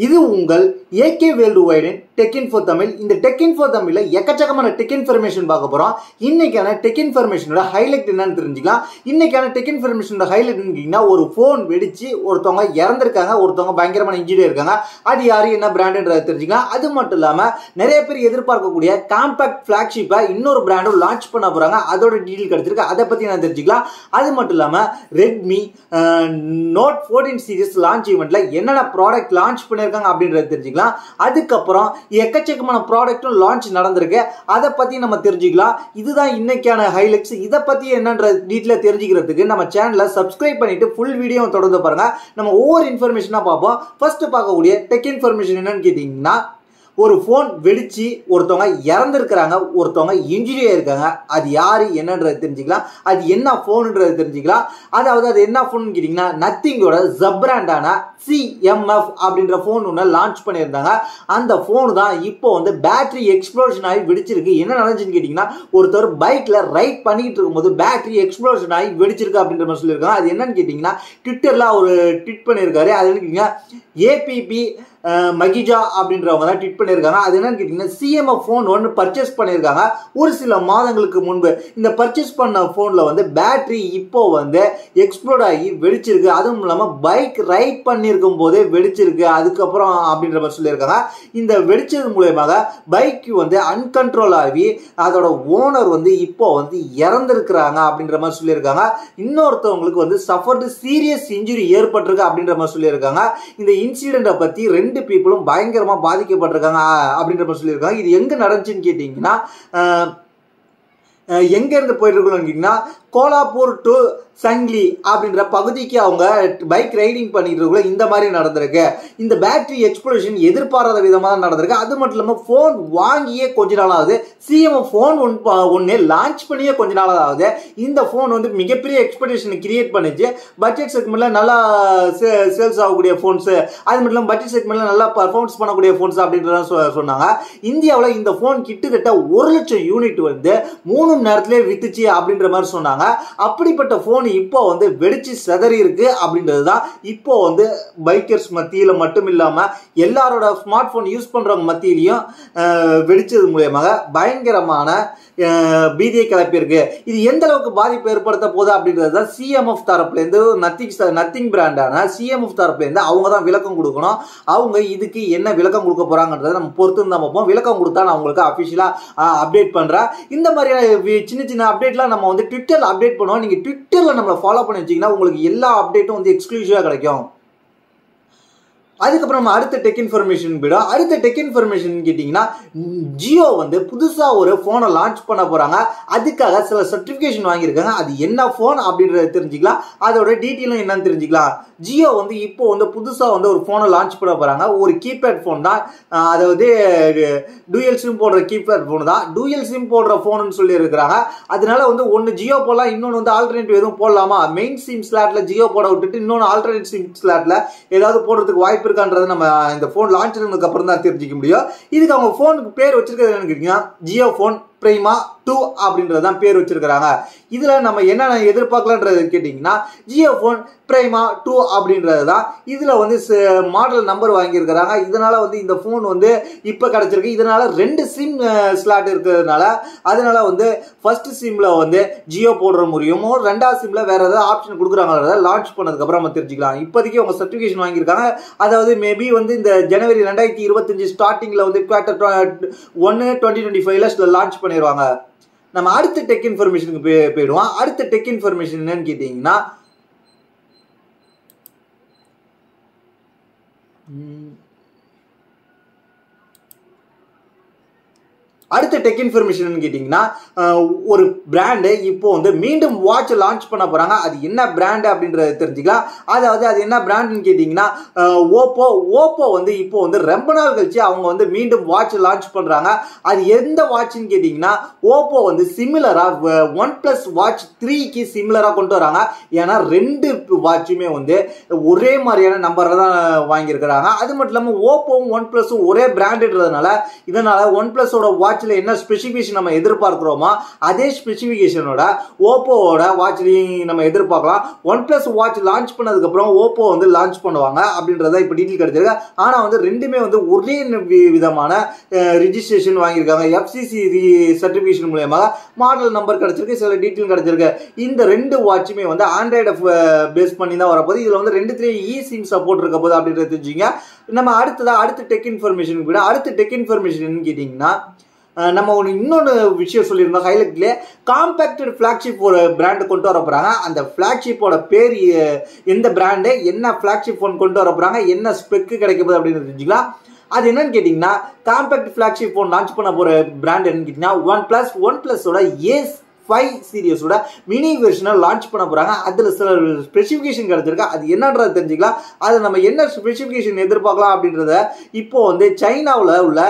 இது உங்கள் AK world wide in tech info Tamil. இந்த டெக் இன்ஃபோ தமிழ்ல எக்கச்சக்கமான டெக் இன்ஃபர்மேஷன் பார்க்க போறோம். இன்னைக்கான டெக் இன்ஃபர்மேஷனோட ஹைலைட் என்னன்னு தெரிஞ்சுக்கலாம். இன்னைக்கான டெக் இன்ஃபர்மேஷனோட ஹைலைட் என்னன்னா, ஒரு போன் வெடிச்சு ஒருத்தவங்க இறந்திருக்காங்க, ஒருத்தவங்க பயங்கரமான இன்ஜுரி இருக்காங்க. அது யாரு, என்ன பிராண்டுன்றதை தெரிஞ்சுக்கலாம். அது மட்டும் இல்லாம நிறைய பேர் எதிர்பார்க்கக்கூடிய காம்பாக்ட் பிளாக்ஷிப்பை இன்னொரு பிராண்டும் லான்ச் பண்ண போறாங்க. அதோட டீடைல் கிடைச்சிருக்கு, அதை பத்தி நான் தெரிஞ்சுக்கலாம். அது மட்டும் இல்லாம ரெட்மி நோட் 14 சீரிஸ் லான்ச் ஈவெண்ட்ல என்னென்ன ப்ராடக்ட் லான்ச் பண்ணிருக்காங்க அப்படின்றத தெரிஞ்சுக்கலாம். அதுக்கப்புறம் எக்கச்சக்கமான ப்ராடக்ட்டும் லான்ச் நடந்திருக்கு, அதை பத்தி நம்ம தெரிஞ்சுக்கலாம். இதுதான் இன்னைக்கான ஹைலைட்ஸ். இதை பத்தி என்னன்ற டீடைலா தெரிஞ்சுக்கிறதுக்கு நம்ம சேனலை சப்ஸ்கிரைப் பண்ணிட்டு ஃபுல் வீடியோ தொடர்ந்து பாருங்க. நம்ம ஒவ்வொரு இன்ஃபர்மேஷனா பார்ப்போம். ஃபர்ஸ்ட் பார்க்கக்கூடிய டெக் இன்ஃபர்மேஷன் என்னன்னு கேட்டீங்கன்னா, ஒரு போன் வெடிச்சு ஒருத்தவங்க இறந்துருக்கிறாங்க, ஒருத்தவங்க இன்ஜுரி ஆயிருக்காங்க. அது யாரு என்னன்றது தெரிஞ்சுக்கலாம். அது என்ன போன்ன்றது தெரிஞ்சுக்கலாம். அதாவது அது என்ன போன் கேட்டீங்கன்னா, நத்திங்கோட ஜப்ராண்டான CMF அப்படின்ற போன் ஒன்று லான்ச் பண்ணியிருந்தாங்க. அந்த போன் தான் இப்போ வந்து பேட்டரி எக்ஸ்ப்ளோஷன் ஆகி வெடிச்சிருக்கு. என்ன நடந்துச்சுன்னு கேட்டீங்கன்னா, ஒருத்தர் பைக்ல ரைட் பண்ணிட்டு இருக்கும்போது பேட்டரி எக்ஸ்ப்ளோஷன் ஆகி வெடிச்சிருக்கு அப்படின்ற மாதிரி சொல்லியிருக்காங்க. அது என்னன்னு கேட்டீங்கன்னா, ட்விட்டர்ல ஒரு ட்வீட் பண்ணியிருக்காரு. அது என்ன APP மகிஜா அப்படின்றவங்க தான் ட்வீட் பண்ணியிருக்காங்க. அது என்னன்னு கேட்டீங்கன்னா, CMF போன் ஒன்று பர்ச்சேஸ் பண்ணியிருக்காங்க ஒரு சில மாதங்களுக்கு முன்பு. இந்த பர்ச்சேஸ் பண்ண போன்ல வந்து பேட்டரி இப்போ வந்து எக்ஸ்ப்ளோட் ஆகி வெடிச்சிருக்கு. அதுவும் இல்லாம பைக் ரைட் பண்ணியிருக்கும் போதே வெடிச்சிருக்கு. அதுக்கப்புறம் அப்படின்ற மாதிரி சொல்லியிருக்காங்க. இந்த வெடிச்சது மூலயமாக பைக் வந்து அன்கண்ட்ரோல் ஆகி அதோட ஓனர் வந்து இப்போ வந்து இறந்திருக்கிறாங்க அப்படின்ற மாதிரி சொல்லியிருக்காங்க. இன்னொருத்தவங்களுக்கு வந்து சஃபர்டு சீரியஸ் இன்ஜுரி ஏற்பட்டிருக்கு அப்படின்ற மாதிரி சொல்லியிருக்காங்க. இந்த இன்சிடென்ட்டை பத்தி ரெண்டு பீப்புளும் பயங்கரமா பாதிக்கப்பட்டிருக்காங்க அப்படின்ற மாதிரி சொல்லியிருக்காங்க. இது எங்க நடந்துச்சுன்னு கேட்டீங்கன்னா, எங்க இருந்து போயிட்டு இருக்கோம்னா, கோலாப்பூர் டு சங்லி அப்படின்ற பகுதிக்கு அவங்க பைக் ரைடிங் பண்ணிட்டு இருக்க இந்த மாதிரி நடந்திருக்கு. இந்த பேட்டரி எக்ஸ்ப்ளோஷன் எதிர்பாராத விதமாக தான் நடந்திருக்கு. அது மட்டும் இல்லாமல் போன் வாங்கியே கொஞ்ச நாள் ஆகுது. CMF போன் ஒன்று லான்ச் பண்ணியே கொஞ்ச நாள் ஆகுது. இந்த போன் வந்து மிகப்பெரிய எக்ஸ்பெக்டேஷன் கிரியேட் பண்ணிச்சு. பட்ஜெட் செக்மெண்ட்ல நல்லா சேல்ஸ் ஆகக்கூடிய போன்ஸ், அது மட்டும் இல்லாமல் பட்ஜெட் செக்மெண்ட்ல நல்லா பர்ஃபார்மன்ஸ் பண்ணக்கூடிய போன்ஸ் அப்படின்றத சொன்னாங்க. இந்தியாவில் இந்த போன் கிட்டத்தட்ட 1 லட்சம் யூனிட் வந்து 3 மணி நேரத்திலே வித்துச்சு அப்படின்ற மாதிரி சொன்னாங்க. அப்படிப்பட்ட போன் இப்போ வந்து வெடிச்சு செதறி இருக்கு அப்படின்றதுதான் இப்போ வந்து பைக்கர்ஸ் மத்தியில மட்டும் இல்லாம எல்லாரோட ஸ்மார்ட் போன் யூஸ் பண்றவங்க மத்தியிலையும் வெடிச்சது மூலமாக பயங்கரமான பீதியை கிளப்பியிருக்கு. இது எந்த அளவுக்கு பாதிப்பு ஏற்படுத்த போகுது அப்படின்றது CMF தரப்புல இருந்து நத்திங் பிராண்டான CMF தரப்புல இருந்து அவங்க தான் விளக்கம் கொடுக்கணும். அவங்க இதுக்கு என்ன விளக்கம் கொடுக்க போறாங்கன்றதை நம்ம பொறுத்து தான் பார்ப்போம். விளக்கம் கொடுத்தா நான் உங்களுக்கு அபிஷியலா அப்டேட் பண்றேன். இந்த மாதிரியான சின்ன சின்ன அப்டேட்லாம் நம்ம வந்து ட்விட்டர்ல அப்டேட் பண்ணுவோம். நீங்க ட்விட்டர்ல நம்மளை ஃபாலோ பண்ணி வச்சீங்கன்னா உங்களுக்கு எல்லா அப்டேட்டும் வந்து எக்ஸ்க்ளூசிவா கிடைக்கும். அதுக்கப்புறம் நம்ம அடுத்த டெக் இன்ஃபர்மேஷன் போயிடும். அடுத்த டெக் இன்ஃபர்மேஷன் கேட்டீங்கன்னா, ஜியோ வந்து புதுசா ஒரு போனை லான்ச் பண்ண போறாங்க. அதுக்காக சில சர்டிபிகேஷன் வாங்கியிருக்காங்க. அது என்ன போன் அப்படின்றத தெரிஞ்சுக்கலாம். அதோட டீட்டெயிலும் என்னன்னு தெரிஞ்சுக்கலாம். ஜியோ வந்து இப்போ வந்து புதுசா வந்து ஒரு போனை லான்ச் பண்ண போறாங்க. ஒரு கீபேட் போன் தான், அதாவது டூயல் சிம் போடுற கீபேட் போன் தான். டூயல் சிம் போடுற போன் சொல்லி இருக்கிறாங்க. அதனால வந்து ஒன்னு ஜியோ போடலாம், இன்னொன்று வந்து ஆல்டர்னேட்டிவ் எதுவும் போடலாமா, மெயின் சிம் ஸ்லாட்ல ஜியோ போட விட்டுட்டு இன்னொன்று ஆல்டர்னேட் சிம் ஸ்லாட்ல ஏதாவது போடுறதுக்கு வாய்ப்பு இருக்கான்றதை நம்ம இந்த போன் லான்ச் பண்ணதுக்கு அப்புறம் தான் தெரிஞ்சுக்க முடியும். இதுக்கு அவங்க போனுக்கு பேர் வச்சிருக்கிறது என்னன்னு கேட்டீங்கன்னா, ஜியோ போன் பிரைமா 2 அப்படின்றதான் பேர் வச்சிருக்கிறாங்க. இதுல நம்ம என்ன எதிர்பார்க்கலான்றது கேட்டீங்கன்னா, ஜியோ போன் பிரைமா 2 அப்படின்றது தான். இதுல வந்து மாடல் நம்பர் வாங்கியிருக்கிறாங்க. இதனால வந்து இந்த போன் வந்து இப்ப கிடைச்சிருக்கு. இதனால 2 சிம் ஸ்லாட் இருக்கிறதுனால அதனால வந்து ஃபர்ஸ்ட் சிம்ல வந்து ஜியோ போடுற முடியுமோ, 2வது சிம்ல வேற ஏதாவது ஆப்ஷன் கொடுக்குறாங்க. லான்ச் பண்ணதுக்கு அப்புறம் நம்ம தெரிஞ்சுக்கலாம். இப்போதைக்கு அவங்க சர்டிபிகேஷன் வாங்கியிருக்காங்க. அதாவது மேபி வந்து இந்த ஜனவரி 2025 ஸ்டார்டிங்ல வந்து குவார்டர் 1 2025ல லான்ச் பண்ணிடுவாங்க. நம்ம அடுத்த டெக் இன்ஃபர்மேஷனுக்கு போயிடுவோம். அடுத்த டெக் இன்ஃபர்மேஷன் என்னன்னு கேட்டீங்கன்னா, அடுத்த டெக் இன்ஃபர்மேஷன் கேட்டீங்கன்னா, ஒரு பிராண்டு இப்போ வந்து மீண்டும் வாட்ச் லான்ச் பண்ண போறாங்க. அது என்ன பிராண்ட் அப்படின்றத தெரிஞ்சுக்கலாம். அதாவது அது என்ன பிராண்ட்னு கேட்டீங்கன்னா, ஓப்போ வந்து இப்போ வந்து ரொம்ப நாள் கழிச்சு அவங்க வந்து மீண்டும் வாட்ச் லான்ச் பண்றாங்க. அது எந்த வாட்ச்னு கேட்டீங்கன்னா, ஓப்போ வந்து சிமிலரா OnePlus வாட்ச் 3க்கு சிமிலரா கொண்டு வராங்க. ஏன்னா 2 வாட்சுமே வந்து ஒரே மாதிரியான நம்பர்ல தான் வாங்கியிருக்கிறாங்க. அது மட்டும் இல்லாம ஓப்போவும் OnePlusம் ஒரே பிராண்டுன்றதுனால இதனால OnePlusோட வாட்ச் வாட்ச்ல என்ன ஸ்பெசிஃபிகேஷன் நம்ம எதிர்பார்க்கிறோமோ அதே ஸ்பெசிஃபிகேஷனோட ஓப்போவோட வாட்ச்லையும் நம்ம எதிர்பார்க்கலாம். OnePlus வாட்ச் லான்ச் பண்ணதுக்கு அப்புறம் ஓப்போ வந்து லான்ச் பண்ணுவாங்க அப்படின்றத இப்போ டீட்டெயில் கிடைச்சிருக்கு. ஆனா வந்து ரெண்டுமே வந்து ஒரே விதமான ரிஜிஸ்ட்ரேஷன் வாங்கியிருக்காங்க. FCC சர்டிபிகேஷன் மூலமா மாடல் நம்பர் கிடைச்சிருக்கு, சில டீட்டெயில் கிடைச்சிருக்கு. இந்த ரெண்டு வாட்சுமே வந்து ஆண்ட்ராய்டு பேஸ் பண்ணி தான் வரப்போகுது. இதுல வந்து 2 eSIM சப்போர்ட் இருக்க போது அப்படின்றத தெரிஞ்சுங்க. நம்ம அடுத்த டெக் இன்ஃபர்மேஷன் கூட அடுத்த டெக் இன்ஃபர்மேஷன் என்னன்னு கேட்டீங்கன்னா, நம்ம இன்னொன்று விஷயம் சொல்லியிருந்தோம் ஹைலைட்ல, காம்பேக்டட் ஃபிளாக்ஷிப் ஒரு பிராண்டு கொண்டு வர போறாங்க. அந்த ஃபிளாக்ஷிப்போட பேர் எந்த பிராண்டு, என்ன ஃபிளாக்ஷிப் ஃபோன் கொண்டு வர போறாங்க, என்ன ஸ்பெக்கு கிடைக்க போகுது அப்படின்னு தெரிஞ்சுக்கலாம். அது என்னன்னு கேட்டீங்கன்னா, காம்பேக்ட் ஃபிளாக்ஷிப் ஃபோன் லான்ச் பண்ண போற பிராண்ட் என்னன்னு கேட்டீங்கன்னா OnePlus-ஓட A5 சீரிஸோட மினி வெர்ஷனை லான்ச் பண்ண போறாங்க. அதுல சில ஸ்பெசிஃபிகேஷன் கிடைச்சிருக்கு. அது என்னன்றதை தெரிஞ்சுக்கலாம். அது நம்ம என்ன ஸ்பெசிஃபிகேஷன் எதிர்பார்க்கலாம் அப்படின்றத இப்போ வந்து சைனாவில் உள்ள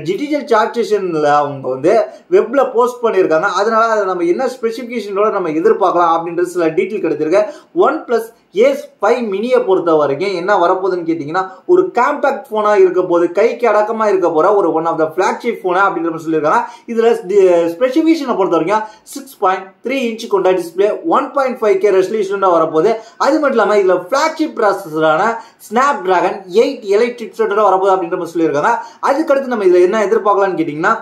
டிஜிட்டல் சார்ட்டேஷன்ல அவங்க வந்து வெப்ல போஸ்ட் பண்ணியிருக்காங்க. அதனால அதை நம்ம என்ன ஸ்பெசிஃபிகேஷனோட நம்ம எதிர்பார்க்கலாம் அப்படின்றது சில டீட்டெயில் கிடைச்சிருக்கு. OnePlus A5 மினியை பொறுத்த வரைக்கும் என்ன வரப்போகுதுன்னு கேட்டீங்கன்னா, ஒரு காம்பேக்ட் போனா இருக்க போது, கைக்கு அடக்கமா இருக்க போற ஒரு ஒன் ஆஃப் த ஃபிளாக்ஷிப் போனா அப்படின்ற சொல்லியிருக்காங்க. இதுல ஸ்பெசிஃபிகேஷனை பொறுத்த வரைக்கும் 6.3 இன்ச் கொண்ட டிஸ்பிளே, 1.5K ரெசல்யூஷன் வரப்போகுது. அது மட்டும் இல்லாம இதுல ஃபிளாக்ஷிப் ப்ராசஸரான Snapdragon 8 Elite சிப்செட்டோட வரப்போகுது அப்படின்ற சொல்லியிருக்காங்க. அதுக்கடுத்து நம்ம இதுல என்ன எதிர்பார்க்கலாம்னு கேட்டீங்கன்னா,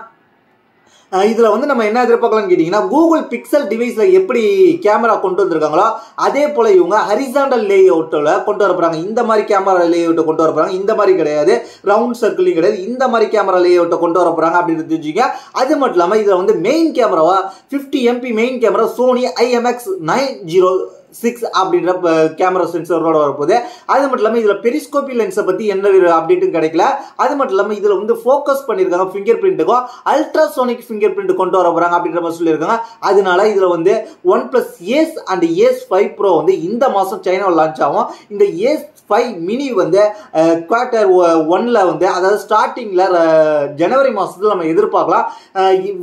இதுல வந்து நம்ம என்ன எதிர்பார்க்கலாம்னு கேட்டீங்கன்னா, கூகுள் பிக்சல் டிவைஸ்ல எப்படி கேமரா கொண்டு வந்திருக்காங்களோ அதே போல இவங்க ஹரிசாண்டல் லேஅவுட்ல கொண்டு வர போறாங்க. இந்த மாதிரி கேமரா லேஅவுட்டை கொண்டு வர போறாங்க. இந்த மாதிரி கிடையாது, ரவுண்ட் சர்க்கிளிங் கிடையாது, இந்த மாதிரி கேமரா லேஅவுட்டை கொண்டு வர போறாங்க அப்படின்னு தெரிஞ்சுங்க. அது மட்டும் இல்லாம இதுல வந்து மெயின் கேமராவா 50 MP main camera Sony IMX906 அப்படின்ற கேமரா சென்சரோட வரப்போகுது. அது மட்டும் இல்லாம இதுல பெரிஸ்கோபி லென்ஸை பத்தி எந்த அப்டேட்டும் கிடைக்கல. அது மட்டும் இல்லாம இதுல வந்து ஃபோக்கஸ் பண்ணிருக்காங்க ஃபிங்கர் பிரிண்ட்டுக்கும் அல்ட்ராசோனிக் ஃபிங்கர் பிரிண்ட் கொண்டு வர போறாங்க அப்படின்ற மாதிரி சொல்லியிருக்காங்க. அதனால இதுல வந்து OnePlus Ace and Ace5 Pro வந்து இந்த மாசம் சைனாவில் லான்ச் ஆகும். இந்த Ace5 மினி வந்து Q1 வந்து அதாவது ஸ்டார்டிங்ல ஜனவரி மாசத்துல நம்ம எதிர்பார்க்கலாம்.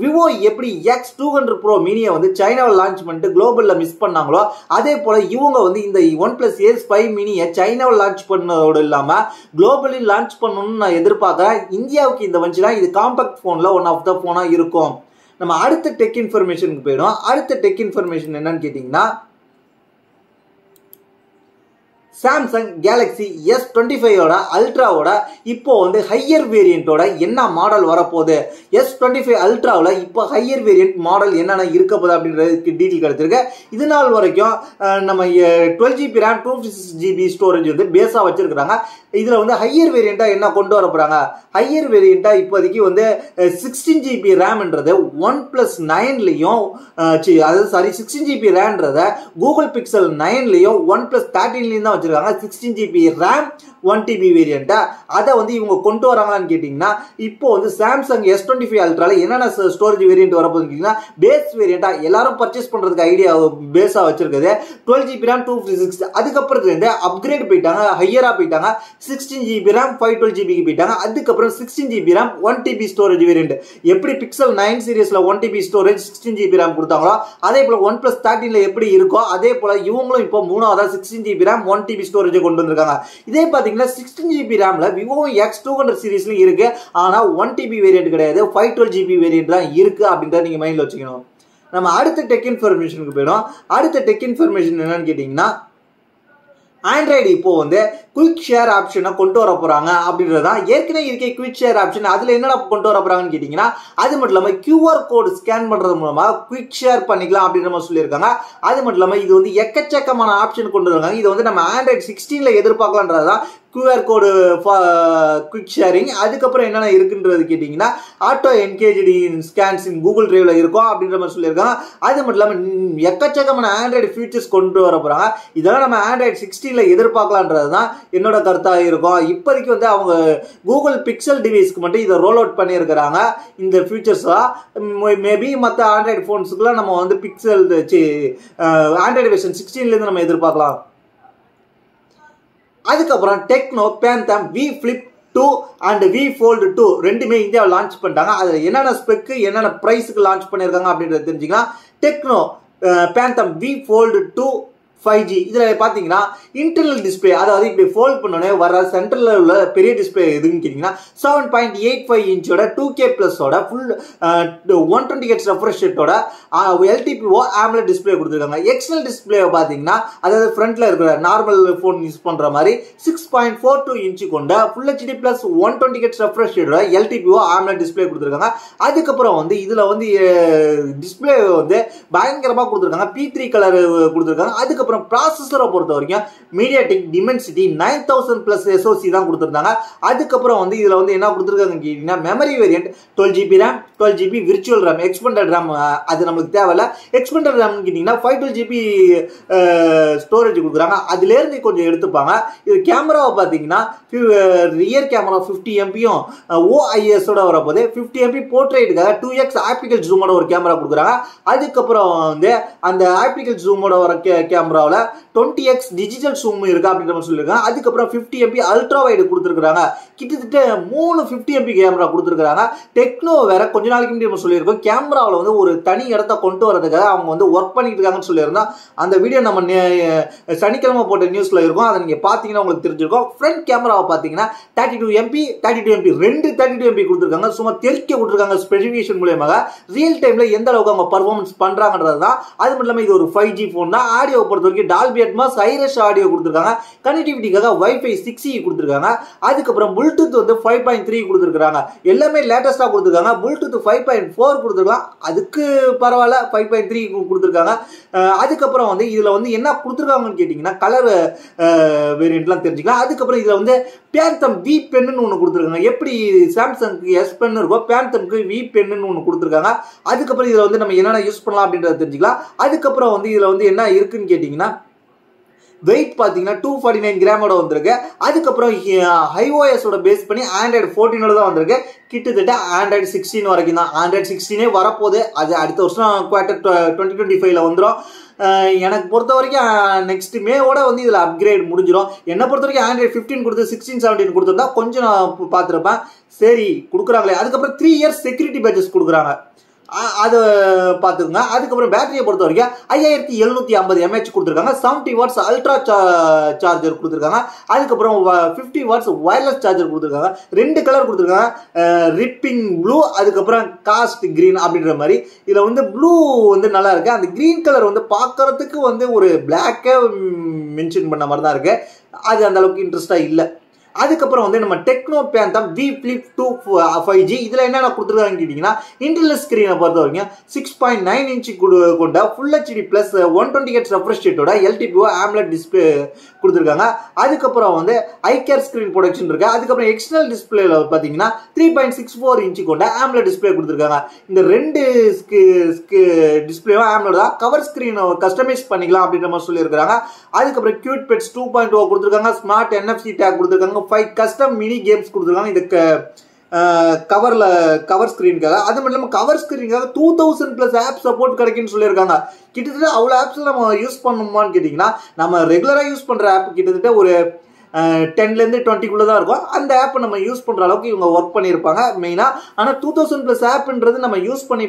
விவோ எப்படி X200 Pro மினியை வந்து சைனாவில் லான்ச் பண்ணிட்டு குளோபல்ல மிஸ் பண்ணாங்களோ அதே போல இவங்க வந்து இந்த OnePlus Ace5 மினியை சைனாவில் லான்ச் பண்ணதோடு இல்லாம குளோபலி லான்ச் பண்ணணும்னு நான் எதிர்பார்க்கிறேன். இந்தியாவுக்கு இந்த வந்துச்சுன்னா இது காம்பேக்ட் போன்ல ஒன் ஆஃப் த போனா இருக்கும். நம்ம அடுத்த டெக் இன்ஃபர்மேஷனுக்கு போயிடும். அடுத்த டெக் இன்ஃபர்மேஷன் என்னன்னு கேட்டீங்கன்னா, சாம்சங் கேலக்ஸி S25 அல்ட்ராவோட இப்போ வந்து ஹையர் வேரியண்டோட என்ன மாடல் வரப்போகுது, S25 அல்ட்ராவில் இப்போ ஹையர் வேரியன்ட் மாடல் என்னென்ன இருக்க போகுது அப்படின்றதுக்கு டீட்டெயில் கிடைச்சிருக்கு. இது நாள் வரைக்கும் நம்ம 12GB RAM 256GB ஸ்டோரேஜ் வந்து பேஸாக வச்சிருக்கிறாங்க. இதில் வந்து ஹையர் வேரியண்டா என்ன கொண்டு வர போறாங்க, ஹையர் வேரியண்டா இப்போதைக்கு வந்து 16GB ரேம்ன்றது OnePlus 9லையும் அதாவது 16GB ரேம்ன்றத கூகுள் பிக்சல் 9லையும் OnePlus 13லையும் தான் வச்சிருக்காங்க. 16GB ரேம் 1TB வேரியண்டா அதை வந்து இவங்க கொண்டு வராங்களான்னு கேட்டீங்கன்னா, இப்போ வந்து சாம்சங் S25 அல்ட்ரால என்னென்ன ஸ்டோரேஜ் வேரியன்ட் வரப்போகுதுன்னு கேட்டீங்கன்னா, பேஸ் வேரியண்டா எல்லாரும் பர்ச்சேஸ் பண்றதுக்கு ஐடியா பேஸா வச்சிருக்குது 12GB RAM 256. அதுக்கப்புறத்துலேருந்து அப்கிரேட் போயிட்டாங்க, ஹையரா போயிட்டாங்க, 16GB RAM 512GB போயிட்டாங்க. அதுக்கப்புறம் 16GB RAM 1TB storage variant. எப்படி பிக்சல் 9 சீரிஸ்ல 1TB ஸ்டோரேஜ் 16GB RAM கொடுத்தாங்களோ அதே போல OnePlus 13ல எப்படி இருக்கோ அதே போல இவங்களும் இப்போ மூணாவதா 16GB RAM 1TB ஸ்டோரேஜ் கொண்டு வந்திருக்காங்க. இதே பாத்தீங்கன்னா 16GB ரேம்ல விவோ X200 சீரிஸ்லயும் இருக்கு. ஆனா 1TB வேரியன்ட் கிடையாது, 512GB வேரியன்ட் தான் இருக்கு அப்படின்றத நீங்க மைண்ட்ல வச்சுக்கணும். நம்ம அடுத்த டெக் இன்ஃபர்மேஷனுக்கு போயிடும். அடுத்த டெக் இன்ஃபர்மேஷன் என்னன்னு கேட்டீங்கன்னா, ஆண்ட்ராய்டு இப்போ வந்து குயிக் ஷேர் ஆப்ஷனை கொண்டு வர போறாங்க அப்படின்றதான். ஏற்கனவே இருக்க குயிக் ஷேர் ஆப்ஷன் அதுல என்னடா கொண்டு வர போறாங்கன்னு கேட்டீங்கன்னா, அது மட்டும் இல்லாம QR கோட் ஸ்கேன் பண்றது மூலமா குயிக் ஷேர் பண்ணிக்கலாம் அப்படின்ற மாதிரி சொல்லியிருக்காங்க. அது மட்டும் இல்லாம இது வந்து எக்கச்சக்கமான ஆப்ஷன் கொண்டு வராங்க. இது வந்து நம்ம ஆண்ட்ராய்டு 16ல எதிர்பார்க்கலான்றதுதான் QR கோடு குயிக் ஷேரிங். அதுக்கப்புறம் என்னென்ன இருக்குன்றது கேட்டீங்கன்னா, auto engaged scans in Google டிரைவ்ல இருக்கும் அப்படின்ற மாதிரி சொல்லியிருக்காங்க. அது மட்டும் இல்லாம எக்கச்சக்கமான ஆண்ட்ராய்டு ஃபீச்சர்ஸ் கொண்டு வர போறாங்க. இதெல்லாம் நம்ம ஆண்ட்ராய்டு 16ல எதிர்பார்க்கலான்றதுதான் என்னோட கருத்தாக இருக்கும். இப்போதைக்கு வந்து அவங்க கூகுள் பிக்சல் டிவைஸ்க்கு மட்டும் இதை ரோல் அவுட் பண்ணியிருக்கிறாங்க. இந்த ஃபீச்சர்ஸ்லாம் மேபி மற்ற ஆண்ட்ராய்டு ஃபோன்ஸுக்குலாம் நம்ம வந்து பிக்சல் ஆண்ட்ராய்டு வெர்ஷன் 16லேருந்து நம்ம எதிர்பார்க்கலாம். அதுக்கப்புறம் Tecno Phantom V Flip 2 and V Fold 2 ரெண்டுமே இந்தியாவில் லான்ச் பண்ணிட்டாங்க. அதில் என்னென்ன ஸ்பெக்கு என்னென்ன ப்ரைஸுக்கு லான்ச் பண்ணியிருக்காங்க அப்படின்றத தெரிஞ்சுக்கலாம். Tecno Phantom V Fold 2 5G. இதில் பார்த்தீங்கன்னா இன்டர்னல் டிஸ்பிளே, அதாவது இப்படி ஃபோல்ட் பண்ணோடனே வர சென்டரில் உள்ள பெரிய டிஸ்பிளே எதுன்னு கேட்டிங்கன்னா 7.85 இன்ச்சோட 2K ப்ளஸோட ஃபுல் 120 Hz ரெஃப்ரெஷ் ரேட்டோட LTPO AMOLED டிஸ்பிளே கொடுத்துருக்காங்க. எக்ஸ்டர்னல் டிஸ்பிளே பார்த்தீங்கன்னா அதாவது ஃப்ரண்ட்ல இருக்கிற நார்மல் ஃபோன் யூஸ் பண்ணுற மாதிரி 6.42 இன்ச்சு கொண்ட full HD plus 120 Hz refresh ரேட்டோட LTPO AMOLED டிஸ்பிளே கொடுத்துருக்காங்க. அதுக்கப்புறம் வந்து இதில் வந்து டிஸ்பிளே வந்து பயங்கரமாக கொடுத்துருக்காங்க. P3 கலர் கொடுத்துருக்காங்க. அதுக்கப்புறம் ப்ராசஸரை பொறுத்த வரைக்கும் MediaTek Dimensity 9000+ SoC தான் கொடுத்துருந்தாங்க. அதுக்கப்புறம் வந்து இதில் வந்து என்ன கொடுத்துருக்காங்க கேட்டீங்கன்னா memory variant 12GB RAM, 12GB virtual RAM, expended RAM அது நம்மளுக்கு தேவையில்ல. எக்ஸ்பெண்டட் RAM கேட்டிங்கன்னா 512GB ஸ்டோரேஜ் கொடுக்குறாங்க. அதுலேருந்து கொஞ்சம் எடுத்துப்பாங்க. இது கேமராவை பார்த்தீங்கன்னா ரியர் கேமரா 50 MPயும் OISோட வரப்போது 50 MP போர்ட்ரேட்டுக்காக 2x ஆப்டிகல் ஜூமோட ஒரு கேமரா கொடுக்குறாங்க. அதுக்கப்புறம் வந்து அந்த ஆப்டிகல் ஜூமோட வர கேமராவில் 20x டிஜிட்டல் ஜூம் இருக்கு அப்படின்ற மாதிரி சொல்லியிருக்காங்க. அதுக்கப்புறம் 50 MP அல்ட்ரா வைடு கொடுத்துருக்காங்க. கிட்டத்தட்ட 3 50 MP கேமரா கொடுத்துருக்காங்க. டெக்னோ வேற கொஞ்ச நாளைக்கு முன்னாடி சொல்லியிருக்கோம் கேமராவில் வந்து ஒரு தனி இடத்த கொண்டு வரதுக்காக அவங்க வந்து ஒர்க் பண்ணிட்டு இருக்காங்கன்னு சொல்லியிருந்தோம். அந்த வீடியோ நம்ம சனிக்கிழமை போட்ட நியூஸ்ல இருக்கும். அதை நீங்க பாத்தீங்கன்னா உங்களுக்கு தெரிஞ்சிருக்கும். ஃப்ரண்ட் கேமராவை பாத்தீங்கன்னா 32 MP 2 32 MP கொடுத்துருக்காங்க. சும்மா தெளிக்க கொடுத்துருக்காங்க ஸ்பெசிஃபிகேஷன் மூலமாக. ரியல் டைம்ல எந்த அளவுக்கு அவங்க பர்ஃபார்மன்ஸ் பண்றாங்கன்றது தான். அது மட்டும் இல்லாமல் இது ஒரு 5G போன் தான். ஆடியோ பொறுத்த வரைக்கும் டால்பி அட்மாஸ் ஹைரஸ் ஆடியோ கொடுத்துருக்காங்க. கனெக்டிவிட்டிக்காக Wi-Fi 6E கொடுத்துருக்காங்க. அதுக்கப்புறம் Bluetooth வந்து 5.3 கொடுத்துருக்காங்க. எல்லாமே லேட்டஸ்டா கொடுத்துருக்காங்க. Bluetooth 5.4 கொடுத்துருக்காங்க. அதுக்கு பரவாயில்ல 5.3 கொடுத்துருக்காங்க. அதுக்கப்புறம் வந்து இதுல வந்து என்ன கொடுத்துருக்காங்கன்னு கேட்டீங்கன்னா கலர் வேரியன்ட்லாம் தெரிஞ்சுக்கலாம். அதுக்கப்புறம் இதுல வந்து பேந்தம் V பென்னு ஒன்று கொடுத்துருக்காங்க. எப்படி சாம்சங்க்கு S பென் இருக்கோ பேந்தம்க்கு V பென்னு ஒன்று கொடுத்துருக்காங்க. அதுக்கப்புறம் இதுல வந்து நம்ம என்னென்ன யூஸ் பண்ணலாம் அப்படின்றத தெரிஞ்சுக்கலாம். அதுக்கப்புறம் வந்து இதுல வந்து என்ன இருக்குன்னு கேட்டீங்கன்னா வெயிட் பார்த்தீங்கன்னா 249 கிராமோட வந்திருக்கு. அதுக்கப்புறம் iOS-ஓட பேஸ் பண்ணி Android 14 தான் வந்திருக்கு. கிட்டத்தட்ட Android 16 வரைக்கும் தான். Android 16 வரப்போகுது. அது அடுத்த வருஷம் குவார்ட்டர் 2025 வந்துடும். எனக்கு பொறுத்த வரைக்கும் நெக்ஸ்ட் மேவோட வந்து இதில் அப்கிரேட் முடிஞ்சிடும். என்னை பொறுத்த வரைக்கும் Android 15 கொடுத்து 16 17 கொடுத்துருந்தா கொஞ்சம் நான் பார்த்துருப்பேன். சரி கொடுக்குறாங்களே. அதுக்கப்புறம் 3 years செக்யூரிட்டி பேட்சஸ் கொடுக்குறாங்க. அதை பார்த்துக்குங்க. அதுக்கப்புறம் பேட்டரியை பொறுத்த வரைக்கும் 5750 mAh கொடுத்துருக்காங்க. 70 watts அல்ட்ரா சார்ஜர் கொடுத்துருக்காங்க. அதுக்கப்புறம் 50 watts வயர்லெஸ் சார்ஜர் கொடுத்துருக்காங்க. 2 கலர் கொடுத்துருக்காங்க. ரிப்பிங் ப்ளூ அதுக்கப்புறம் காஸ்ட் கிரீன் அப்படின்ற மாதிரி. இதில் வந்து ப்ளூ வந்து நல்லா இருக்கு. அந்த கிரீன் கலர் வந்து பார்க்கறதுக்கு வந்து ஒரு பிளாக்கே மென்ஷன் பண்ண மாதிரி தான் இருக்கு. அது அந்த அளவுக்கு இன்ட்ரெஸ்டா இல்லை. அதுக்கப்புறம் வந்து நம்ம techno Phantom V Flip 2 5G இதில் என்னென்ன கொடுத்துருக்காங்கன்னு கேட்டிங்கன்னா இன்டர்னல் ஸ்க்ரீனை பொறுத்த வரைக்கும் 6.9 இன்ச்சு கொண்ட full HD plus 120 Hz refresh ரேட்டோட LTPO AMOLED டிஸ்பிளே கொடுத்துருக்காங்க. அதுக்கப்புறம் வந்து ஐகேர் ஸ்க்ரீன் ப்ரொடக்ஷன் இருக்கு. அதுக்கப்புறம் எக்ஸ்டர்னல் டிஸ்பிளேல பார்த்தீங்கன்னா 3.64 இன்ச்சு கொண்ட AMOLED டிஸ்பிளே கொடுத்துருக்காங்க. இந்த ரெண்டு டிஸ்பிளேவும் AMOLED தான். கவர் ஸ்க்ரீனை கஸ்டமைஸ் பண்ணிக்கலாம் அப்படின்ற மாதிரி சொல்லியிருக்காங்க. அதுக்கப்புறம் கியூட் பெட்ஸ் 2.0 கொடுத்துருக்காங்க. ஸ்மார்ட் NFC டேக் கொடுத்துருக்காங்க. 5 கஸ்டம் மினி கேம்ஸ் கொடுத்துருக்காங்க. இதுக்கு கவர் ஸ்கிரீனுக்காக. அது மட்டும் இல்லாமல் கவர் ஸ்கிரீனுக்காக 2000+ ஆப் சப்போர்ட் கிடைக்குன்னு சொல்லியிருக்காங்க. கிட்டத்தட்ட அவ்வளோ ஆப்ஸ் நம்ம யூஸ் பண்ணணுமான்னு கேட்டிங்கன்னா நம்ம ரெகுலராக யூஸ் பண்ணுற ஆப் கிட்டத்தட்ட ஒரு 10லேருந்து 20 தான் இருக்கும். அந்த ஆப்பை நம்ம யூஸ் பண்ணுற அளவுக்கு இவங்க ஒர்க் பண்ணியிருப்பாங்க மெயினாக. ஆனால் 2000+ ஆப்ன்றது நம்ம யூஸ் பண்ணி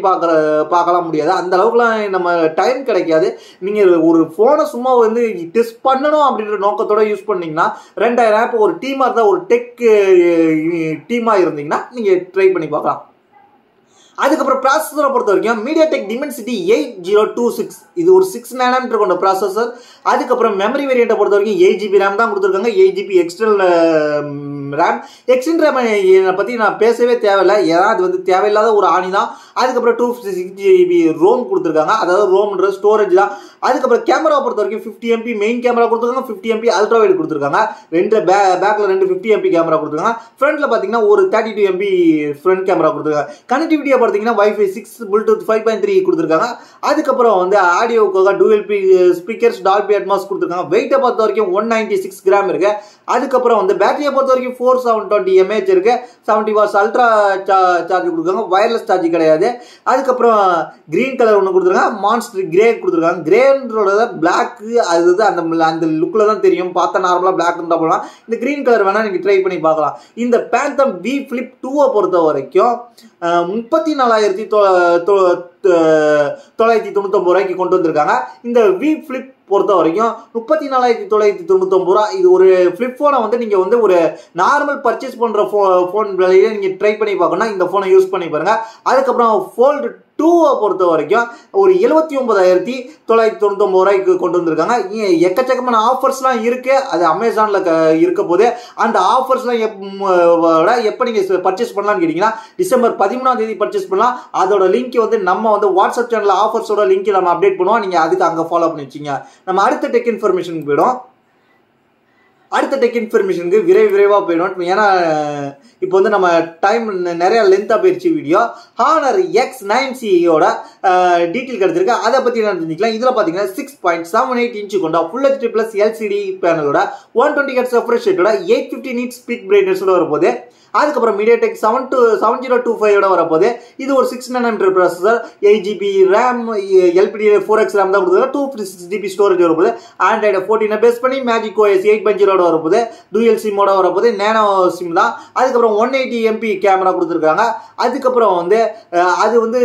பார்க்கலாம் முடியாது. அந்த அளவுக்குலாம் நம்ம டைம் கிடைக்காது. நீங்கள் ஒரு ஃபோனை சும்மா வந்து டெஸ்ட் பண்ணணும் அப்படின்ற நோக்கத்தோட யூஸ் பண்ணிங்கன்னா 2000 ஆப் ஒரு டீமாக இருந்தால் ஒரு டெக் டீமாக இருந்தீங்கன்னா நீங்கள் ட்ரை பண்ணி பார்க்கலாம். அதுக்கப்புறம் ப்ராசஸரை பொறுத்த வரைக்கும் MediaTek Dimensity 8026 இது ஒரு 6 nanometer கொண்ட ப்ராசஸர். அதுக்கப்புறம் மெமரி வேரியண்ட்டை பொறுத்த வரைக்கும் 8GB RAM தான் கொடுத்துருக்காங்க. 8GB external RAM. External RAM பற்றி நான் பேசவே தேவையில்லை. ஏன்னா அது வந்து தேவையில்லாத ஒரு ஆணி தான். அதுக்கப்புறம் 256GB ரோம் கொடுத்துருக்காங்க. அதாவது ரோம்ன்ற ஸ்டோரேஜ் தான். அதுக்கப்புறம் கேமரா பொறுத்த வரைக்கும் 50 MP மெயின் கேமரா கொடுத்துருக்காங்க. 50 MP அல்ட்ரா வைடு கொடுத்துருக்காங்க. பேக்கில் 2 50 MP கேமரா கொடுத்துருக்காங்க. ஃப்ரண்ட்டில் பார்த்தீங்கன்னா ஒரு 32 MP ஃப்ரண்ட் கேமரா கொடுத்துருக்காங்க. கனெக்டிவிட்டியை பார்த்தீங்கன்னா Wi-Fi 6 Bluetooth 5.3 கொடுத்துருக்காங்க. அதுக்கப்புறம் வந்து ஆடியோக்காக டூயல் ஸ்பீக்கர்ஸ் டால்பி அட்மாஸ் கொடுத்துருக்காங்க. வெயிட்டை பொறுத்த வரைக்கும் 196 கிராம் இருக்கு. அதுக்கப்புறம் வந்து பேட்டரியை பொறுத்த வரைக்கும் 4720 mAh இருக்கு. 70 watts அல்ட்ரா சார்ஜ் கொடுத்துருக்காங்க. வயர்லெஸ் சார்ஜ் கிடையாது. அதுக்கப்புறம் கிரீன் கலர் ஒன்று கொடுத்துருக்காங்க. மான்ஸ்டர் கிரே கொடுத்துருக்காங்க. கிரேன்றோட பிளாக் அது அந்த லுக்கில் தான் தெரியும். பார்த்தா நார்மலாக பிளாக் இருந்தால் போகலாம். இந்த கிரீன் கலர் வேணால் நீங்கள் ட்ரை பண்ணி பார்க்கலாம். இந்த பேந்தம் V Flip 2 பொறுத்த வரைக்கும் 34 34,999 கொண்டு வந்திருக்காங்க. இந்த வி ஃபிளிப் பொறுத்த வரைக்கும் 34,999. இது ஒரு ஃபிளிப் போனை வந்து நீங்க வந்து ஒரு நார்மல் பர்ச்சேஸ் பண்ற போன் விலையில நீங்க ட்ரை பண்ணி பார்க்கணும். இந்த போனை யூஸ் பண்ணி பாருங்க. அதுக்கப்புறம் ஃபோல்டு 2 பொறுத்த வரைக்கும் ஒரு 79,999 கொண்டு வந்திருக்காங்க. எக்கச்சக்கமான ஆஃபர்ஸ்லாம் இருக்கு. அது அமேசான்ல இருக்க போது அந்த ஆஃபர்ஸ்லாம் எப்ப நீங்க பர்ச்சேஸ் பண்ணலாம்னு கேட்டீங்கன்னா டிசம்பர் 13 பர்ச்சேஸ் பண்ணலாம். அதோட லிங்க் வந்து நம்ம வந்து வாட்ஸ்அப் சேனல்ல ஆஃபர்ஸோட லிங்க் நம்ம அப்டேட் பண்ணுவோம். நீங்க அதுக்கு அங்க ஃபாலோ பண்ணி வச்சீங்க. நம்ம அடுத்த டெக் இன்ஃபர்மேஷனுக்கு போயிடும். அடுத்த டெக் இன்ஃபர்மேஷனுக்கு விரைவாக போயிடும். ஏன்னா இப்போ வந்து நம்ம டைம் நிறைய லென்த்தாக போயிடுச்சு வீடியோ. ஹானர் X9Cயோட டீட்டெயில் கிடைச்சிருக்கு. அதை பற்றி என்ன தெரிஞ்சுக்கலாம். இதில் பார்த்தீங்கன்னா 6.78 இன்ச்சு கொண்ட ஃபுல் HD ப்ளஸ் LCD பேனலோட 120 Hz ரெஃப்ரெஷ் ரேட்டோட 850 nits பீக் பிரைட்னஸோட வரப்போது. அதுக்கப்புறம் MediaTek 7025 வரப்போது. இது ஒரு 6 nm processor, 8GB RAM, LPDDR4X RAM தான் கொடுத்துருக்காங்க. 256GB ஸ்டோரேஜ் வரப்போது. Android 14 பேஸ் பண்ணி Magic OS 8.0 வரப்போது. டூயல் சிம்மோட வரப்போது. நேனோ சிம் தான். அதுக்கப்புறம் 180 MP கேமரா கொடுத்துருக்காங்க. அதுக்கப்புறம் வந்து அது வந்து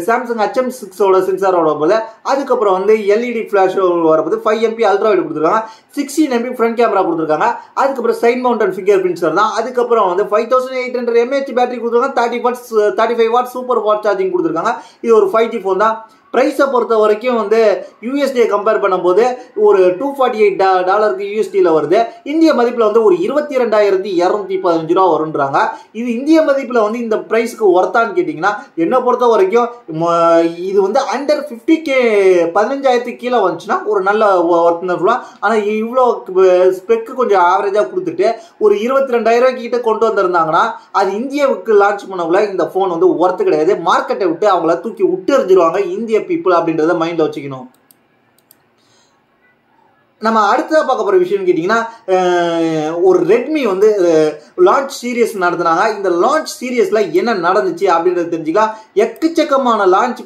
சாம்சங் HM6ஓட சென்சாரோட வரப்போது. அதுக்கப்புறம் வந்து LED ஃபிளாஷ் வரப்போது. 5 MP அல்ட்ரா வைட் கொடுத்துருக்காங்க. 16 MP ஃப்ரண்ட் கேமரா கொடுத்துருக்காங்க. அதுக்கப்புறம் சைட் மவுண்டன் ஃபிங்கர் பிரிண்ட் தான். அதுக்கப்புறம் வந்து 5800 mAh பேட்டரி கொடுத்துருக்காங்க. 35 வாட் சூப்பர் ஃபாஸ்ட் சார்ஜிங் கொடுத்துருக்காங்க. இது ஒரு 5G ஃபோன் தான். பிரைஸை பொறுத்த வரைக்கும் வந்து யூஎஸ்டியை கம்பேர் பண்ணும்போது ஒரு $248 யூஎஸ்டியில் வருது. இந்திய மதிப்பில் வந்து ஒரு 22,215 ரூபா வருன்றாங்க. இது இந்திய மதிப்பில் வந்து இந்த ப்ரைஸ்க்கு ஒர்த்தான்னு கேட்டிங்கன்னா என்னை பொறுத்த வரைக்கும் இது வந்து அண்டர் 50K 15,000 கீழே வந்துச்சுன்னா ஒரு நல்ல ஒர்த்துன்னு சொல்லலாம். ஆனால் இவ்வளோ ஸ்பெக்கு கொஞ்சம் ஆவரேஜாக கொடுத்துட்டு ஒரு 22,000 கிட்ட கொண்டு வந்திருந்தாங்கன்னா அது இந்தியாவுக்கு லான்ச் பண்ணக்குள்ள இந்த ஃபோன் வந்து ஒர்த்து கிடையாது. மார்க்கெட்டை விட்டு அவங்கள தூக்கி விட்டு எறிஞ்சிருவாங்க இந்திய people அப்படின்றத மைண்ட்ல வச்சுக்கணும். நம்ம அடுத்ததாக பார்க்க போகிற விஷயம் கேட்டிங்கன்னா ஒரு ரெட்மி வந்து லான்ச் சீரியஸ் நடத்துனாங்க. இந்த லான்ச் சீரியஸில் என்ன நடந்துச்சு அப்படின்றது தெரிஞ்சுக்கலாம். எக்கச்சக்கமான லான்ச்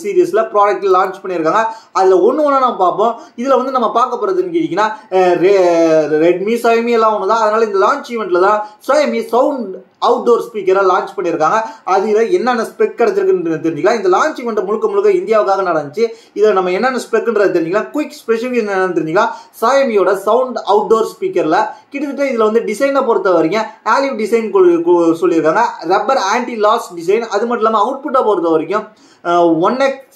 சீரியஸில் ப்ராடக்ட் லான்ச் பண்ணியிருக்காங்க. அதில் ஒன்று நம்ம பார்ப்போம். இதில் வந்து நம்ம பார்க்க போகிறதுன்னு கேட்டிங்கன்னா ரெட்மி Xiaomi எல்லாம் ஒன்று தான். அதனால் இந்த லான்ச் ஈவெண்ட்டில் தான் Xiaomi சவுண்ட் அவுட்டோர் ஸ்பீக்கரை லான்ச் பண்ணியிருக்காங்க. அதில் என்னென்ன ஸ்பெக் கிடைச்சிருக்குன்னு தெரிஞ்சுக்கலாம். இந்த லான்ச் ஈவெண்ட் முழுக்க இந்தியாவுக்காக நடந்துச்சு. இதில் நம்ம என்னென்ன ஸ்பெக்குன்றது தெரிஞ்சுக்கலாம். குயிக் ஸ்பெசிஃபிகேஷன் என்னன்னு தெரிஞ்சுக்கலாம். Xiaomiயோட சவுண்ட் அவுட்டோர் ஸ்பீக்கரில் கிட்டத்தட்ட இதில் வந்து டிசைனை பொறுத்த வரைக்கும் ஆலிவ் டிசைன் சொல்லியிருக்காங்க. Rubber anti loss design. அது மட்டும் இல்லாமல் அவுட்புட்டை பொறுத்த வரைக்கும் 1x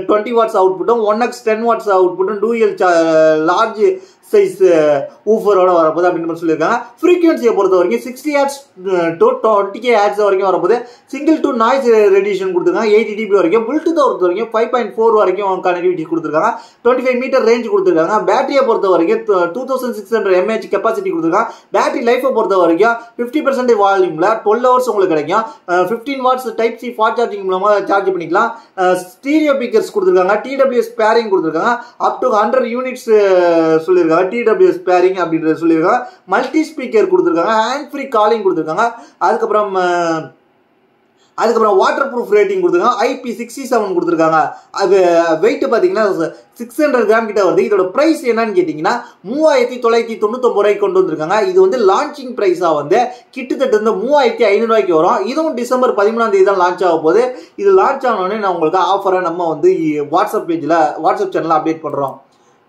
20 வாட்ஸ் அவுட்புட்டும் 1x 10 வாட்ஸ் அவுட்புட்டும் டூயல் லார்ஜ் சைஸ் ஊஃபரோட வரப்போது அப்படின்னு சொல்லியிருக்காங்க. ஃப்ரீக்வன்சியை பொறுத்த வரைக்கும் 60 Hz to 20K Hz வரைக்கும் வரப்போது. சிங்கிள் டு நாய்ஸ் ரெடியூஷன் கொடுத்துருக்காங்க. 80 dB வரைக்கும். ப்ளூடூத்தை பொறுத்த வரைக்கும் 5.4 வரைக்கும் கனெக்டிவிட்டி கொடுத்துருக்காங்க. 25 மீட்டர் ரேஞ்ச் கொடுத்துருக்காங்க. பேட்டரியை பொறுத்த வரைக்கும் 2600 mAh கெப்பாசிட்டி கொடுத்துருக்காங்க. பேட்டரி லைஃபை பொறுத்த வரைக்கும் 50% வால்யூமில் 12 hours உங்களுக்கு கிடைக்கும். 15 watts type C fast charging மூலமாக சார்ஜ் பண்ணிக்கலாம். ஸ்டீரியோ ஸ்பீக்கர்ஸ் கொடுத்துருக்காங்க. TWS பேரிங் கொடுத்துருக்காங்க. அப் டு 100 யூனிட்ஸ் சொல்லியிருக்காங்க. TWS பேரிங் அப்படின்றத சொல்லியிருக்காங்க. மல்டி ஸ்பீக்கர் கொடுத்துருக்காங்க. ஹேண்ட் ஃப்ரீ காலிங் கொடுத்துருக்காங்க. அதுக்கப்புறம் வாட்டர் ப்ரூஃப் ரேட்டிங் கொடுத்துருக்காங்க. IP67 கொடுத்துருக்காங்க. அது வெயிட் பார்த்தீங்கன்னா 600 கிராம் கிட்ட வருது. இதோட பிரைஸ் என்னன்னு கேட்டிங்கன்னா 3,999 கொண்டு வந்திருக்காங்க. இது வந்து லான்ச்சிங் ப்ரைஸாக வந்து கிட்டத்தட்ட வந்து 3,500 வரும். இதுவும் டிசம்பர் 13 தான் லான்ச் ஆக போகுது. இது லான்ச் ஆனோடனே நான் உங்களுக்கு ஆஃபரை நம்ம வந்து வாட்ஸ்அப் சேனலில் அப்டேட் பண்ணுறோம்.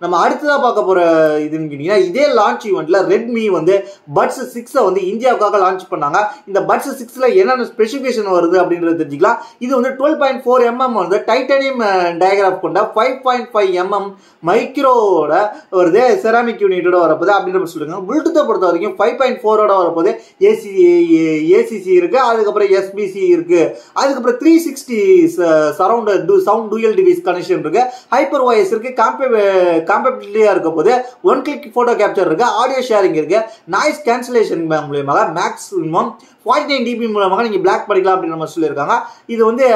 நம்ம அடுத்ததாக பார்க்க போகிற இதுன்னு கேட்டிங்கன்னா இதே லான்ச் ஈவெண்ட்டில் ரெட்மி வந்து பட்ஸ் 6 வந்து இந்தியாவுக்காக லான்ச் பண்ணாங்க. இந்த பட்ஸ் 6ல என்னென்ன ஸ்பெசிஃபிகேஷன் வருது அப்படின்றது தெரிஞ்சுக்கலாம். இது வந்து 12.4 mm வந்து டைட்டானியம் டயக்ராஃப் கொண்ட 5.5 mm மைக்ரோட வருது. செராமிக் யூனிட்டோட வரப்போது அப்படின்னு சொல்லியிருக்காங்க. ப்ளூடூத்தை பொறுத்த வரைக்கும் 5.4ஓட வரப்போது. ஏசிசி இருக்குது. அதுக்கப்புறம் SBC இருக்குது. அதுக்கப்புறம் 360 சவுண்ட் டூயல் டிவைஸ் கனெக்ஷன் இருக்குது. ஹைப்பர் வாய்ஸ் இருக்குது. காம்பேபிலிட்டியா இருக்க போது 1 கிளிக் போட்டோ கேப்சர் இருக்கு. ஆடியோ ஷேரிங் இருக்கு. நாய்ஸ் கேன்சலேஷன் மூலமாக மேக்ஸிமம் 49 dB மூலமாக நீங்க பிளாக் படிக்கலாம் அப்படின்னு நம்ம சொல்லியிருக்காங்க. இது வந்து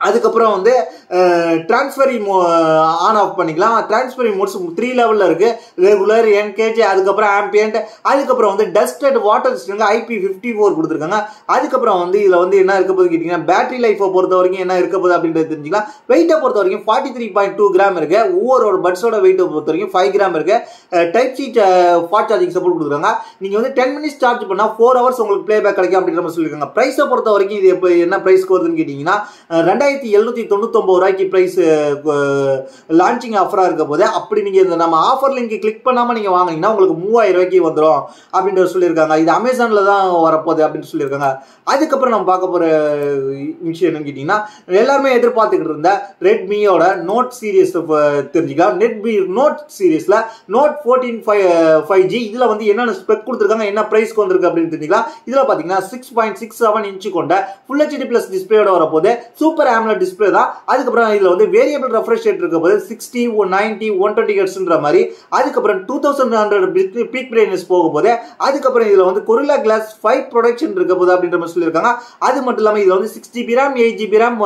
அதுக்கப்புறம் வந்து டிரான்ஸ்ஃபரிங் ஆன் ஆஃப் பண்ணிக்கலாம். டிரான்ஸ்ஃபரிங் மோட்ஸ் 3 லெவலில் இருக்குது. ரெகுலர், என்கேஜ், அதுக்கப்புறம் ஆம்பியன்ட், அதுக்கப்புறம் வந்து dust and water resistant IP54 கொடுத்துருக்காங்க. அதுக்கப்புறம் வந்து இதில் வந்து என்ன இருக்க போது கேட்டிங்கன்னா பேட்டரி லைஃபை பொறுத்த வரைக்கும் என்ன இருக்க போகுது அப்படின்றது தெரிஞ்சுக்கலாம். வெயிட்டை பொறுத்த வரைக்கும் 43.2 கிராம் இருக்குது. ஒவ்வொரு பட்ஸோட வெயிட்டை பொறுத்த வரைக்கும் 5 கிராம் இருக்குது. Type C fast charging support கொடுத்துருக்காங்க. நீங்கள் வந்து 10 மினிட்ஸ் சார்ஜ் பண்ணால் 4 ஹவர்ஸ் உங்களுக்கு ப்ளே பேக் கிடைக்கும் அப்படின்ற மாதிரி சொல்லியிருக்காங்க. ப்ரைஸை பொறுத்த வரைக்கும் இது எப்போ என்ன ப்ரைஸ்க்கு வருதுன்னு கேட்டிங்கன்னா 2799 ரூபாய்க்கு பிரைஸ் லான்ச்சிங் ஆஃபரா இருக்க போது. அப்படி நீங்க இந்த நம்ம ஆஃபர் லிங்க் கிளிக் பண்ணாம நீங்க வாங்குனீங்கன்னா உங்களுக்கு 3000 ரூபாய்க்கு வந்துடும் அப்படின்ற சொல்லியிருக்காங்க. இது அமேசான்ல தான் வரப்போகுது அப்படின்னு சொல்லியிருக்காங்க. அதுக்கப்புறம் நம்ம பார்க்க போற விஷயம் என்னன்னு கேட்டீங்கன்னா எல்லாருமே எதிர்பார்த்துக்கிட்டு இருந்த ரெட்மியோட நோட் சீரீஸ் தெரிஞ்சுக்கலாம். ரெட்மி நோட் சீரீஸ்ல நோட் 14 5G இதுல வந்து என்னென்ன ஸ்பெக் கொடுத்துருக்காங்க, என்ன பிரைஸ்க்கு வந்திருக்கு அப்படின்னு தெரிஞ்சுக்கலாம். இதுல பாத்தீங்கன்னா 6.67 இன்ச் கொண்ட Full HD Plus டிஸ்பிளேயோட வரப்போகுது. சூப்பர் AMOLED டிஸ்பிளே தான். அதுக்கப்புறம் இதுல வந்து வேரியபிள் ரெஃப்ரெஷ் ரேட் இருக்க போது 60, 90, 120 ஹெர்ட்ஸ்ன்ற மாதிரி. அதுக்கப்புறம் 2100 பீக் பிரைட்னஸ் போக போது. அதுக்கப்புறம் இதுல வந்து Gorilla Glass 5 ப்ரொடக்ஷன் இருக்க போது அப்படின்ற மாதிரி சொல்லியிருக்காங்க. அது மட்டும் இல்லாம இதுல வந்து 6GB RAM 8GB RAM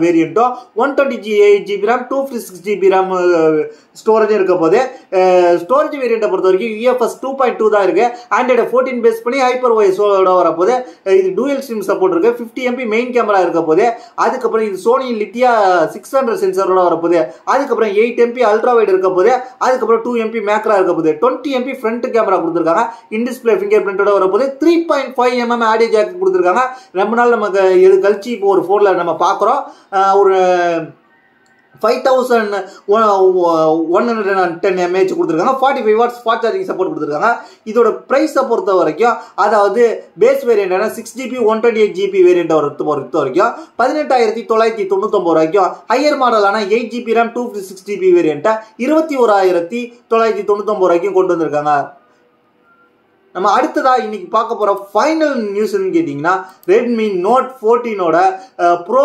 வேரியண்ட்டும் 128GB RAM 256GB RAM storage இருக்க போது. ஸ்டோரேஜ் வேரியண்ட்டை பொறுத்த வரைக்கும் UFS 2.2 தான் இருக்கு. Android 14 பேஸ் பண்ணி HyperOS வரப்போது. இது டூயல் ஸ்ட்ரீம் சப்போர்ட் இருக்கு. 50 MP மெயின் கேமரா இருக்க போது. அதுக்கப்புறம் இது சோனி லித்தியா 600 சென்சாரோட வரப்போகுது. அதுக்கப்புறம் 8 MP அல்ட்ரா வைட் இருக்க போது. அதுக்கப்புறம் 2 MP மேக்ரா இருக்க போது. 20 MP ஃப்ரண்ட் கேமரா கொடுத்துருக்காங்க. இன் டிஸ்பிளே ஃபிங்கர் பிரிண்டோட வரப்போது. 3.5 mm ஆடியோ ஜாக் கொடுத்துருக்காங்க. ரொம்ப நாள் நமக்கு எது கழிச்சு இப்போ ஒரு ஃபோன்ல நம்ம பார்க்குறோம். ஒரு 5110 mAh கொடுத்துருக்காங்க. 45 வாட்ஸ் ஃபாஸ்ட் சார்ஜிங் சப்போர்ட் கொடுத்துருக்காங்க. இதோட பிரைஸை பொறுத்த வரைக்கும் அதாவது பேஸ் வேரியண்டான 6GB 128GB வேரியண்ட் பொறுத்த வரைக்கும் 18,999 ரூபாய்க்கும், ஹையர் மாடலான 8GB RAM 256GB வேரியண்ட்டை 21,999 ரூபாய்க்கும் கொண்டு வந்திருக்காங்க. நம்ம அடுத்ததா இன்னைக்கு பார்க்க போற ஃபைனல் நியூஸ் கேட்டீங்கன்னா ரெட்மி நோட் 14ஓட ப்ரோ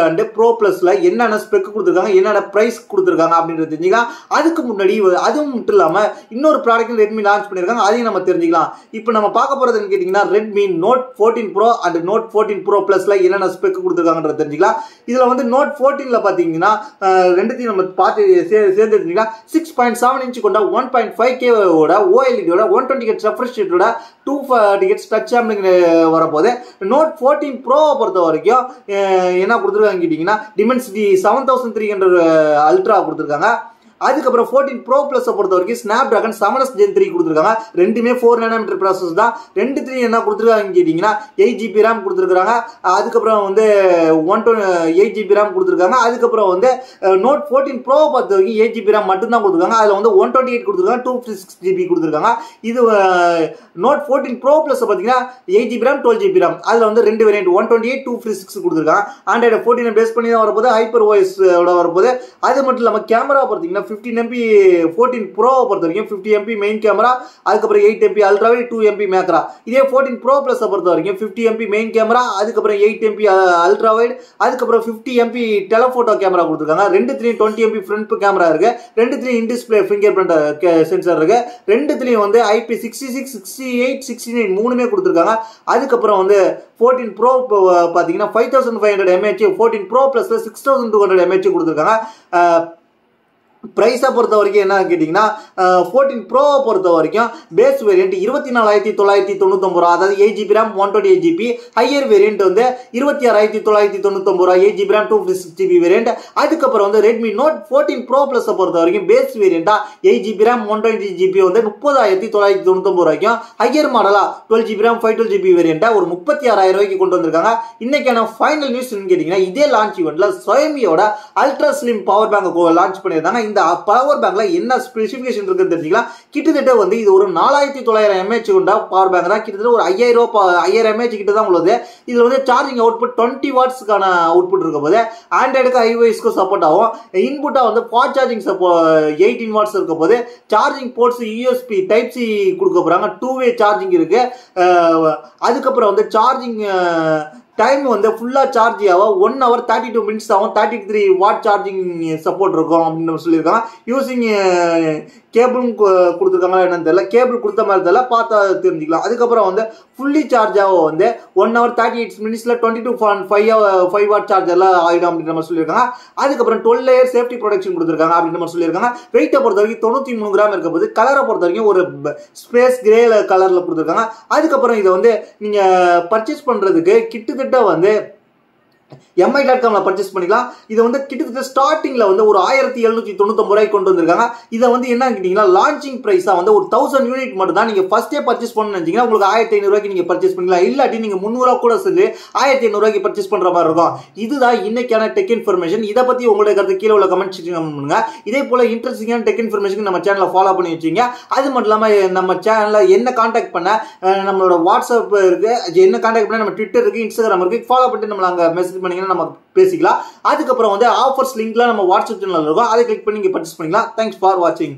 அண்ட் ப்ரோ பிளஸ்ல என்னென்ன ஸ்பெக் கொடுத்துருக்காங்க, என்னென்ன பிரைஸ் கொடுத்துருக்காங்க அப்படின்றது தெரிஞ்சுக்கலாம். அதுக்கு முன்னாடி அதுவும் மட்டும் இல்லாம இன்னொரு ப்ராடக்ட் ரெட்மி லான்ச் பண்ணிருக்காங்க, அதையும் நம்ம தெரிஞ்சுக்கலாம். இப்போ நம்ம பார்க்க போறதுன்னு கேட்டீங்கன்னா Redmi note 14 pro and note 14 pro பிளஸ்ல என்னென்ன ஸ்பெக் கொடுத்துருக்காங்கன்றது தெரிஞ்சுக்கலாம். இதுல வந்து நோட் 14ல பாத்தீங்கன்னா ரெண்டுத்தையும் நம்ம பார்த்து சேர்ந்து தெரிஞ்சுக்கலாம். 6.7 இன்ச் கொண்ட 1.5K OLED 120 Hz refresh 240 Hz touch sampling வரப்போது. நோட் 14 ப்ரோவை பொறுத்த வரைக்கும் என்ன கொடுத்துருக்காங்க கேட்டீங்கன்னா டிமென்சிட்டி 7300 அல்ட்ரா கொடுத்துருக்காங்க. அதுக்கப்புறம் 14 ப்ரோ பிளஸ் பொறுத்த வரைக்கும் ஸ்னாப்டிராகன் 7S Gen 3 கொடுத்துருக்காங்க. ரெண்டுமே 4 nm ப்ராசஸ் தான். 2 என்ன கொடுத்துருக்காங்க கேட்டீங்கன்னா 8GB RAM கொடுத்துருக்காங்க. அதுக்கப்புறம் வந்து 8GB RAM கொடுத்துருக்காங்க. அதுக்கப்புறம் வந்து நோட் 14 ப்ரோ பொறுத்த வரைக்கும் 8GB RAM மட்டும்தான் கொடுத்துருக்காங்க. அதில் வந்து 128 கொடுத்துருக்காங்க, 256GB கொடுத்துருக்காங்க. இது நோட் 14 ப்ரோ பிளஸ் பார்த்தீங்கன்னா 8GB RAM 12GB RAM அதில் வந்து 2 வேரியன்ட் 128, 256 கொடுத்துருக்காங்க. Android 14 பேஸ் பண்ணி தான் வரப்போது. HyperOS வரப்போது. அது மட்டும் இல்லாமல் கேமரா பார்த்தீங்கன்னா 15 MP 14 ப்ரோ பொறுத்த வரைக்கும் 50 MP மெயின் கேமரா, அதுக்கப்புறம் 8 MP ultra wide, 2 MP macro. இதே 14 ப்ரோ பிளஸ் பொறுத்த வரைக்கும் 50 MP மெயின் கேமரா, அதுக்கப்புறம் 8 MP அல்ட்ரா வைட், அதுக்கப்புறம் 50 MP டெலஃபோட்டோ கேமரா கொடுத்துருக்காங்க. 20 MP ஃப்ரண்ட் கேமரா இருக்கு. In display finger print sensor இருக்கு. 2 வந்து IP66, 68, 69 மூணுமே கொடுத்துருக்காங்க. அதுக்கப்புறம் வந்து 14 ப்ரோ பார்த்தீங்கன்னா 5500 mAh, 14 ப்ரோ பிளஸ்ல 6200 mAh கொடுத்துருக்காங்க. பிரைஸை பொறுத்த வரைக்கும் என்ன கேட்டிங்கன்னா 14 ப்ரோவை பொறுத்த வரைக்கும் பேஸ் வேரியன்ட் 24,999 ரூபா, அதாவது 8GB RAM 128GB. Higher variant வந்து 26,999 ரூபா, 8GB RAM 256GB வேரியன்ட். அதுக்கப்புறம் வந்து ரெட்மி நோட் 14 ப்ரோ பிளஸை பொறுத்த வரைக்கும் பேஸ் வேரியண்டா 8GB RAM 128GB வந்து 30,999 ரூபாய்க்கும், ஹையர் மாடலா 12GB RAM 512GB வேரியண்டா ஒரு 36,000 ரூபாய்க்கு கொண்டு வந்திருக்காங்க. இன்னைக்கான ஃபைனல் நியூஸ் கேட்டிங்கன்னா இதே லான்ச் ஈவெண்ட்ல Xiaomiயோட ultra slim power bank launch பண்ணியிருந்தாங்க. இந்த பவர் பேங்க்ல என்ன ஸ்பெசிஃபிகேஷன் இருக்குன்னு தெரிஞ்சுக்கலாம். கிட்டத்தட்ட வந்து இது ஒரு 4900 mAh கொண்ட பவர் பேங்க் தான். கிட்டத்தட்ட ஒரு 5000 mAh கிட்ட தான் உள்ளது. இதுல வந்து சார்ஜிங் அவுட்புட் 20 வாட்ஸ்க்கான அவுட்புட் இருக்க போது. ஆண்ட்ராய்டுக்கு iOSக்கு சப்போர்ட் ஆகும். இன்புட்டா வந்து ஃபாஸ்ட் சார்ஜிங் 18 வாட்ஸ் இருக்க போது. Charging ports USB type C கொடுக்க போறாங்க. 2-வே சார்ஜிங் இருக்கு. அதுக்கப்புறம் வந்து சார்ஜிங் டைம் வந்து ஃபுல்லாக சார்ஜ் ஆகும் 1 hour 32 minutes ஆகும் 33 வாட் சார்ஜிங் சப்போர்ட் இருக்கும் அப்படின்னு சொல்லியிருக்காங்க. யூசிங் கேபிளும் கொடுத்துருக்காங்களா என்னன்னு தெரியல, கேபிள் கொடுத்த மாதிரி தெரியல, பார்த்தா தெரிஞ்சுக்கலாம். அதுக்கப்புறம் வந்து ஃபுல்லி சார்ஜ் ஆகும் வந்து 1 hour 38 minutes 22.5 வாட் சார்ஜ் எல்லாம் ஆகிடும் அப்படின்ற மாதிரி சொல்லியிருக்காங்க. அதுக்கப்புறம் 12 layer சேஃப்டி ப்ரொடெக்ஷன் கொடுத்துருக்காங்க அப்படின்ற மாதிரி சொல்லியிருக்காங்க. வெயிட்டை பொறுத்த வரைக்கும் 93 கிராம் இருக்க போது, கலரை பொறுத்த வரைக்கும் ஒரு ஸ்பேஸ் கிரே கலர்ல கொடுத்துருக்காங்க. அதுக்கப்புறம் இதை வந்து நீங்க பர்ச்சேஸ் பண்றதுக்கு கிட்டத்தட்ட வந்து mi.comல பர்ச்சேஸ் பண்ணிக்கலாம். இதை வந்து கிட்டத்தட்ட ஸ்டார்டிங்ல வந்து ஒரு 1799 ரூபாய்க்கு கொண்டு வந்திருக்காங்க. இதை வந்து என்ன கேட்டீங்கன்னா லான்ச்சிங் பிரைஸா வந்து ஒரு 1000 யூனிட் மட்டும் தான். நீங்க ஃபர்ஸ்டே பர்ச்சேஸ் பண்ணணும்னு நினைச்சீங்கன்னா உங்களுக்கு 1500 ரூபாய்க்கு நீங்க பர்ச்சேஸ் பண்ணிக்கலாம். இல்லாட்டி நீங்க 300 ரூபாய் கூட சொல்லி 1500 ரூபாய்க்கு பர்ச்சேஸ் பண்ற மாதிரி இருக்கும். இதுதான் இன்னைக்கான டெக் இன்ஃபர்மேஷன். இதை பத்தி உங்களுடைய கருத்து கீழே உள்ள கமெண்ட் செக்ஷன் பண்ணுங்க. இதே போல இன்ட்ரெஸ்டிங்கான டெக் இன்ஃபர்மேஷன் நம்ம சேனலை ஃபாலோ பண்ணி வச்சுங்க. அது மட்டும் இல்லாம நம்ம சேனல்ல என்ன கான்டாக்ட் பண்ண நம்மளோட வாட்ஸ்அப் இருக்கு, என்ன கான்டாக்ட் பண்ண நம்ம ட்விட்டர் இருக்கு, இன்ஸ்டாகிராம் இருக்கு, ஃபாலோ பண்ணிட்டு நம்மள அங்க மெசேஜ் பண்ணீங்கன்னா நம்ம பேசிக்கலாம். அதுக்கப்புறம் வந்து ஆஃபர்ஸ் லிங்க்லாம் நம்ம வாட்ஸ்அப் சேனல்ல இருக்கும், அதை கிளிக் பண்ணி நீங்க பர்ச்சேஸ் பண்ணிக்கலாம். தேங்க்ஸ் ஃபார் வாட்சிங்.